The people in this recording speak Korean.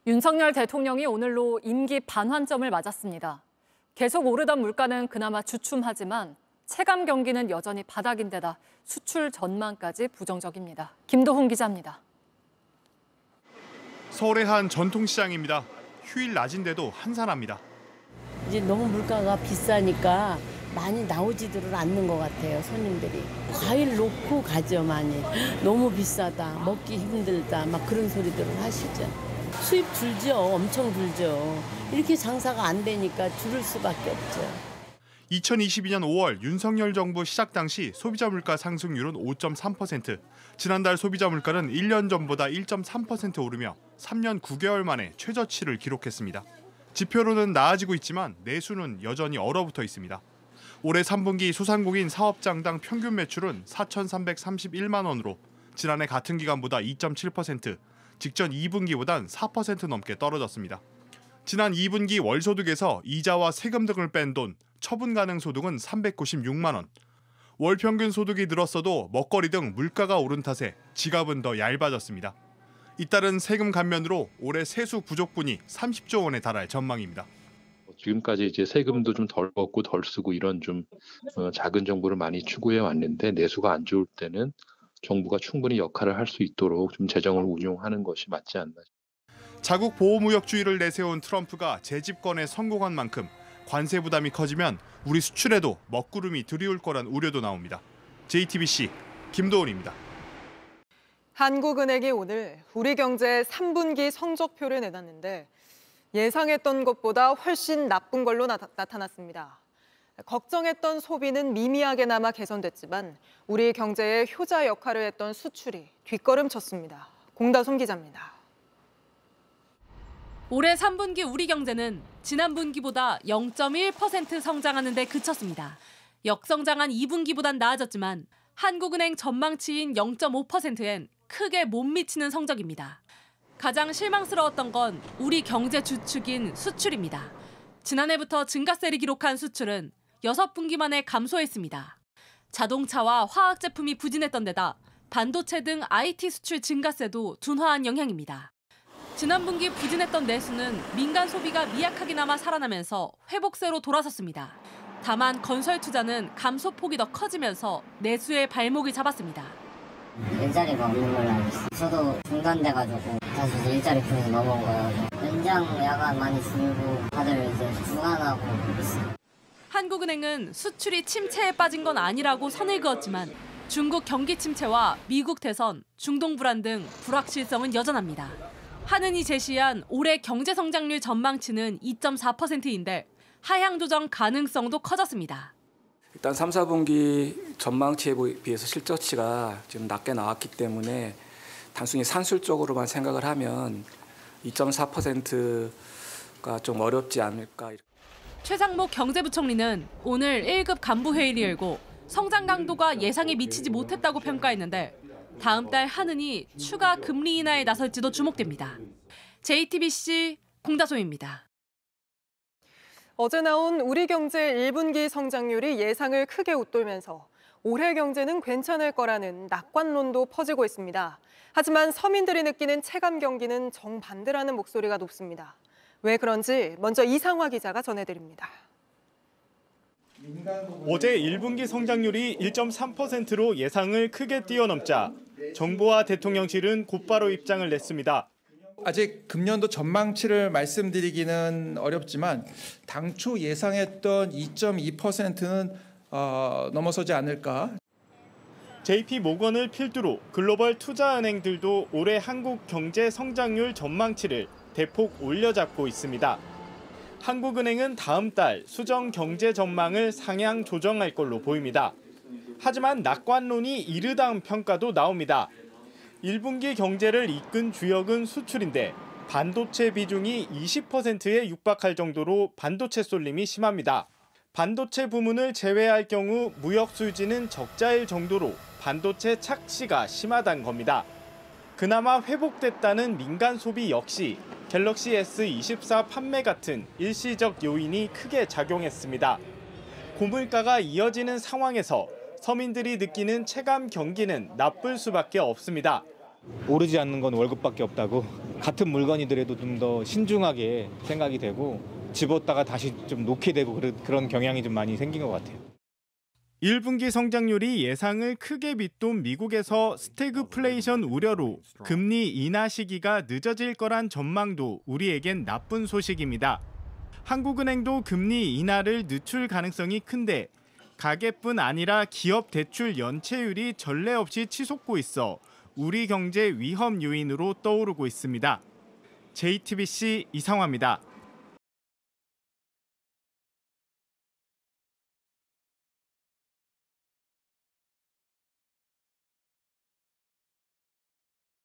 윤석열 대통령이 오늘로 임기 반환점을 맞았습니다. 계속 오르던 물가는 그나마 주춤하지만 체감 경기는 여전히 바닥인데다 수출 전망까지 부정적입니다. 김도훈 기자입니다. 서울의 한 전통시장입니다. 휴일 낮인데도 한산합니다. 이제 너무 물가가 비싸니까 많이 나오지들을 않는 것 같아요, 손님들이. 과일 놓고 가죠, 많이. 너무 비싸다, 먹기 힘들다, 막 그런 소리들을 하시죠. 수입 줄죠, 엄청 줄죠. 이렇게 장사가 안 되니까 줄을 수밖에 없죠. 2022년 5월 윤석열 정부 시작 당시 소비자 물가 상승률은 5.3%, 지난달 소비자 물가는 1년 전보다 1.3% 오르며 3년 9개월 만에 최저치를 기록했습니다. 지표로는 나아지고 있지만 내수는 여전히 얼어붙어 있습니다. 올해 3분기 소상공인 사업장당 평균 매출은 4,331만 원으로 지난해 같은 기간보다 2.7%, 직전 2분기보단 4% 넘게 떨어졌습니다. 지난 2분기 월소득에서 이자와 세금 등을 뺀 돈, 처분 가능 소득은 396만 원. 월 평균 소득이 늘었어도 먹거리 등 물가가 오른 탓에 지갑은 더 얇아졌습니다. 잇따른 세금 감면으로 올해 세수 부족분이 30조 원에 달할 전망입니다. 지금까지 이제 세금도 좀 덜 걷고 덜 쓰고 이런 좀 작은 정부를 많이 추구해 왔는데 내수가 안 좋을 때는 정부가 충분히 역할을 할 수 있도록 좀 재정을 운용하는 것이 맞지 않나. 자국 보호무역주의를 내세운 트럼프가 재집권에 성공한 만큼 관세 부담이 커지면 우리 수출에도 먹구름이 들이올 거란 우려도 나옵니다. JTBC 김도훈입니다. 한국은행이 오늘 우리 경제 3분기 성적표를 내놨는데 예상했던 것보다 훨씬 나쁜 걸로 나타났습니다. 걱정했던 소비는 미미하게나마 개선됐지만 우리 경제의 효자 역할을 했던 수출이 뒷걸음쳤습니다. 공다솜 기자입니다. 올해 3분기 우리 경제는 지난 분기보다 0.1% 성장하는 데 그쳤습니다. 역성장한 2분기보단 나아졌지만 한국은행 전망치인 0.5%엔 크게 못 미치는 성적입니다. 가장 실망스러웠던 건 우리 경제 주축인 수출입니다. 지난해부터 증가세를 기록한 수출은 6분기 만에 감소했습니다. 자동차와 화학 제품이 부진했던 데다 반도체 등 IT 수출 증가세도 둔화한 영향입니다. 지난 분기 부진했던 내수는 민간 소비가 미약하게나마 살아나면서 회복세로 돌아섰습니다. 다만 건설 투자는 감소폭이 더 커지면서 내수의 발목을 잡았습니다. 일자리가 없는 걸로 알고 있어요. 저도 중단돼가지고 다시 이제 일자리 풀에서 넘어온 거예요. 연장 야간 많이 줄고 다들 이제 중단하고 있어요. 한국은행은 수출이 침체에 빠진 건 아니라고 선을 그었지만 중국 경기 침체와 미국 대선, 중동 불안 등 불확실성은 여전합니다. 한은이 제시한 올해 경제 성장률 전망치는 2.4%인데 하향 조정 가능성도 커졌습니다. 일단 3, 4분기 전망치에 비해서 실적치가 지금 낮게 나왔기 때문에 단순히 산술적으로만 생각을 하면 2.4%가 좀 어렵지 않을까. 최상목 경제부총리는 오늘 1급 간부회의를 열고 성장 강도가 예상에 미치지 못했다고 평가했는데 다음 달 한은이 추가 금리 인하에 나설지도 주목됩니다. JTBC 공다솜입니다. 어제 나온 우리 경제 1분기 성장률이 예상을 크게 웃돌면서 올해 경제는 괜찮을 거라는 낙관론도 퍼지고 있습니다. 하지만 서민들이 느끼는 체감 경기는 정반대라는 목소리가 높습니다. 왜 그런지 먼저 이상화 기자가 전해드립니다. 어제 1분기 성장률이 1.3%로 예상을 크게 뛰어넘자 정부와 대통령실은 곧바로 입장을 냈습니다. 아직 금년도 전망치를 말씀드리기는 어렵지만 당초 예상했던 2.2%는 넘어서지 않을까. JP모건을 필두로 글로벌 투자은행들도 올해 한국 경제 성장률 전망치를 대폭 올려잡고 있습니다. 한국은행은 다음 달 수정 경제 전망을 상향 조정할 걸로 보입니다. 하지만 낙관론이 이르다는 평가도 나옵니다. 1분기 경제를 이끈 주역은 수출인데 반도체 비중이 20%에 육박할 정도로 반도체 쏠림이 심합니다. 반도체 부문을 제외할 경우 무역 수지는 적자일 정도로 반도체 착시가 심하다는 겁니다. 그나마 회복됐다는 민간 소비 역시 갤럭시 S24 판매 같은 일시적 요인이 크게 작용했습니다. 고물가가 이어지는 상황에서 서민들이 느끼는 체감 경기는 나쁠 수밖에 없습니다. 오르지 않는 건 월급밖에 없다고 같은 물건이더라도 좀 더 신중하게 생각이 되고 집었다가 다시 좀 놓게 되고 그런 경향이 좀 많이 생긴 것 같아요. 1분기 성장률이 예상을 크게 밑돈 미국에서 스태그플레이션 우려로 금리 인하 시기가 늦어질 거란 전망도 우리에겐 나쁜 소식입니다. 한국은행도 금리 인하를 늦출 가능성이 큰데 가계뿐 아니라 기업 대출 연체율이 전례 없이 치솟고 있어 우리 경제 위험 요인으로 떠오르고 있습니다. JTBC 이상화입니다.